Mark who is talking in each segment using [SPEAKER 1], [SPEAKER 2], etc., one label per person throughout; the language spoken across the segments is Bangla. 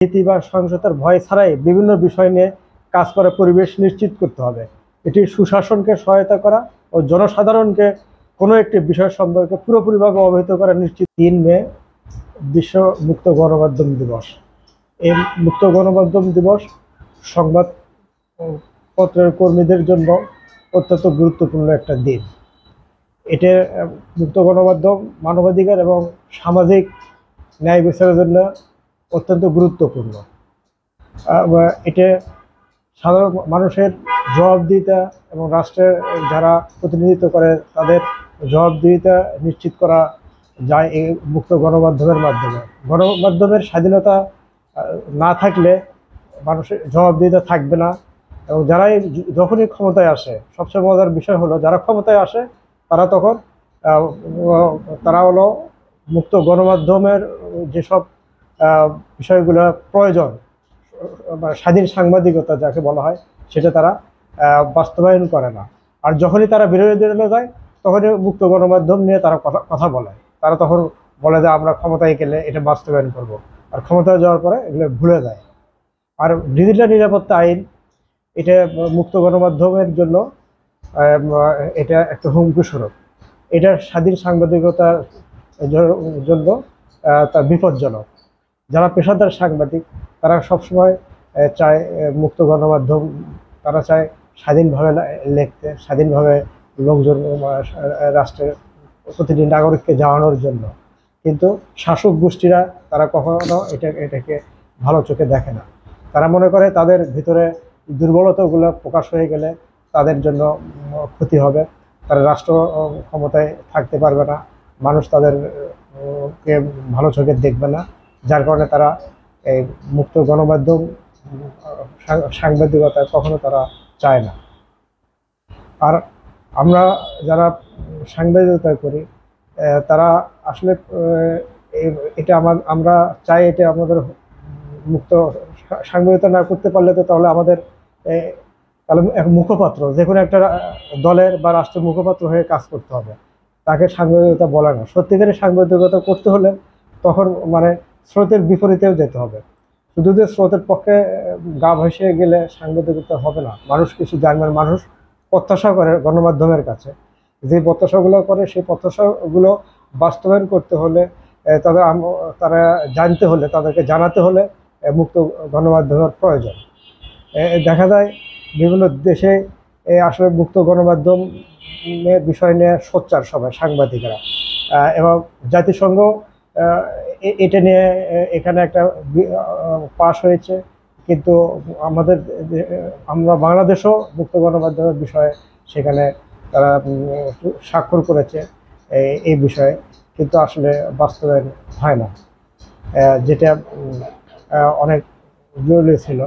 [SPEAKER 1] ভীতি বা সহিংসতার ভয় ছাড়াই বিভিন্ন বিষয় নিয়ে কাজ করার পরিবেশ নিশ্চিত করতে হবে। এটি সুশাসনকে সহায়তা করা ও জনসাধারণকে কোনো একটি বিষয় সম্পর্কে পুরোপুরিভাবে অবহিত করা নিশ্চিত। 3 মে বিশ্ব মুক্ত গণমাধ্যম দিবস। এই মুক্ত গণমাধ্যম দিবস সংবাদ পত্রের কর্মীদের জন্য অত্যন্ত গুরুত্বপূর্ণ একটা দিন। এটা মুক্ত গণমাধ্যম মানবাধিকার এবং সামাজিক ন্যায় বিচারের জন্য অত্যন্ত গুরুত্বপূর্ণ। এটা সাধারণ মানুষের জবাবদিহিতা এবং রাষ্ট্রের যারা প্রতিনিধিত্ব করে তাদের জবাবদিহিতা নিশ্চিত করা যায় এই মুক্ত গণমাধ্যমের মাধ্যমে। গণমাধ্যমের স্বাধীনতা না থাকলে মানুষের জবাবদিহিতা থাকবে না, এবং যারাই যখনই ক্ষমতায় আসে, সবচেয়ে মজার বিষয় হলো যারা ক্ষমতায় আসে তারা তখন তারা হলো মুক্ত গণমাধ্যমের যেসব বিষয়গুলো প্রয়োজন, স্বাধীন সাংবাদিকতা যাকে বলা হয়, সেটা তারা বাস্তবায়ন করে না। আর যখনই তারা বিরোধী দলে যায় তখনই মুক্ত গণমাধ্যম নিয়ে তারা কথা বলে। তারা তখন বলে যে আমরা ক্ষমতায় গেলে এটা বাস্তবায়ন করব, আর ক্ষমতায় যাওয়ার পরে এগুলো ভুলে যায়। আর ডিজিটাল নিরাপত্তা আইন এটা মুক্ত গণমাধ্যমের জন্য এটা একটা হুমকি স্বরূপ। এটা স্বাধীন সাংবাদিকতার জন্য তা বিপজ্জনক। যারা পেশাদার সাংবাদিক তারা সবসময় চায় মুক্ত গণমাধ্যম, তারা চায় স্বাধীনভাবে লিখতে, স্বাধীনভাবে লোকজন রাষ্ট্রের প্রতিটি নাগরিককে জানানোর জন্য। কিন্তু শাসক গোষ্ঠীরা তারা কখনো এটাকে ভালো চোখে দেখে না। তারা মনে করে তাদের ভিতরে দুর্বলতাগুলো প্রকাশ হয়ে গেলে তাদের জন্য ক্ষতি হবে, তারা রাষ্ট্র ক্ষমতায় থাকতে পারবে না, মানুষ তাদেরকে ভালো চোখে দেখবে না। যার কারণে তারা এই মুক্ত গণমাধ্যম সাংবাদিকতা কখনো তারা চায় না। আর আমরা যারা সাংবাদিকতা করি তারা আসলে এটা আমরা চাই এটা আমাদের মুক্ত সাংবাদিকতা না করতে পারলে তো তাহলে আমাদের তাহলে এক মুখপাত্র, যে কোনো একটা দলের বা রাষ্ট্রের মুখপাত্র হয়ে কাজ করতে হবে, তাকে সাংবাদিকতা বলে না। সত্যিকারের সাংবাদিকতা করতে হলে তখন মানে স্রোতের বিপরীতেও যেতে হবে। শুধু যে স্রোতের পক্ষে গা ভেসে গেলে সাংবাদিকতা হবে না। মানুষ কিছু জানবেন, মানুষ প্রত্যাশা করে গণমাধ্যমের কাছে, যে প্রত্যাশাগুলো করে সেই প্রত্যাশাগুলো বাস্তবায়ন করতে হলে তারা জানতে হলে, তাদেরকে জানাতে হলে মুক্ত গণমাধ্যমের প্রয়োজন। দেখা যায় বিভিন্ন দেশে আসলে মুক্ত গণমাধ্যমের বিষয় নিয়ে সোচ্চার সবাই সাংবাদিকরা, এবং জাতিসংঘ এটা নিয়ে এখানে একটা পাস হয়েছে। কিন্তু আমরা বাংলাদেশও মুক্ত গণমাধ্যমের বিষয়ে সেখানে তারা স্বাক্ষর করেছে এই বিষয়ে, কিন্তু আসলে বাস্তবায়ন হয় না, যেটা অনেক জরুরি ছিল।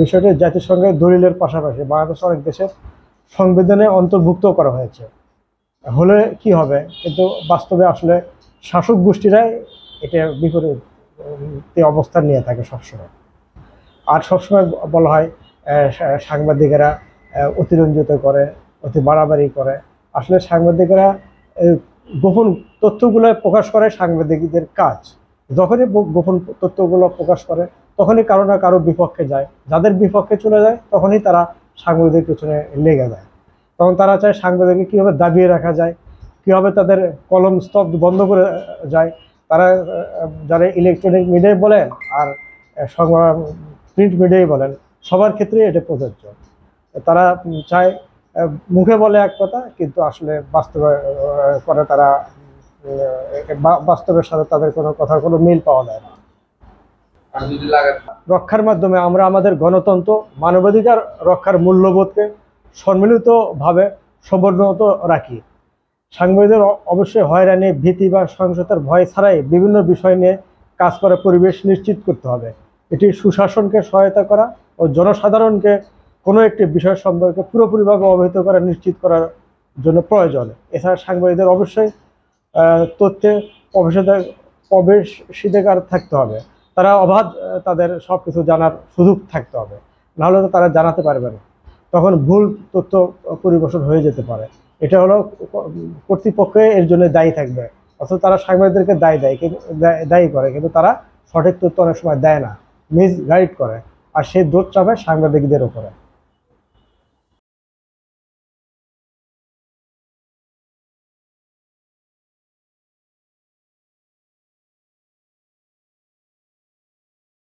[SPEAKER 1] বিষয়টি জাতিসংঘের দলিলের পাশাপাশি বাংলাদেশ অনেক দেশের সংবিধানে অন্তর্ভুক্ত করা হয়েছে। হলে কি হবে, কিন্তু বাস্তবে আসলে শাসক গোষ্ঠীরাই এটা বিপরীত অবস্থান নিয়ে থাকে সবসময়। আর সবসময় বলা হয় সাংবাদিকেরা অতিরঞ্জিত করে, অতি বাড়াবাড়ি করে। আসলে সাংবাদিকেরা গোপন তথ্যগুলো প্রকাশ করে সাংবাদিকদের কাজ। যখনই গোপন তথ্যগুলো প্রকাশ করে তখনই কারো না কারো বিপক্ষে যায়, যাদের বিপক্ষে চলে যায় তখনই তারা সাংবাদিকের পেছনে লেগে যায়। তখন তারা চায় সাংবাদিককে কীভাবে দাবিয়ে রাখা যায়, কীভাবে তাদের কলম স্তব্ধ বন্ধ করে যায়। তারা যারা ইলেকট্রনিক মিডিয়ায় বলেন আর প্রিন্ট মিডিয়ায় বলেন, সবার ক্ষেত্রে এটা প্রযোজ্য। তারা চায় মুখে বলে এক কথা, কিন্তু আসলে বাস্তবে করে তারা বাস্তবের সাথে তাদের কোনো কথার কোনো মিল পাওয়া যায় না। রক্ষার মাধ্যমে আমরা আমাদের গণতন্ত্র, মানবাধিকার রক্ষার মূল্যবোধকে সম্মিলিতভাবে সমুন্নত রাখি। সাংবাদিকদের অবশ্যই হয়রানি, ভীতি বা সহিংসতার ভয় ছাড়াই বিভিন্ন বিষয় নিয়ে কাজ করার পরিবেশ নিশ্চিত করতে হবে। এটি সুশাসনকে সহায়তা করা ও জনসাধারণকে কোনো একটি বিষয় সম্পর্কে পুরোপুরিভাবে অবহিত করা নিশ্চিত করার জন্য প্রয়োজন। এছাড়া সাংবাদিকদের অবশ্যই তথ্যে প্রবেশাধিকার থাকতে হবে। তারা অবাধ তাদের সব কিছু জানার সুযোগ থাকতে হবে, নাহলে তো তারা জানাতে পারবে না। তখন ভুল তথ্য পরিবেশন হয়ে যেতে পারে। এটা হলো কর্তৃপক্ষ এর জন্য দায়ী থাকবে, অথচ তারা সাংবাদিকদেরকে দায়ী করে, কিন্তু তারা সঠিক তথ্য অনেক সময় দেয় না, মিস গাইড করে, আর সেই দোষ চাপে সাংবাদিকদের উপরে।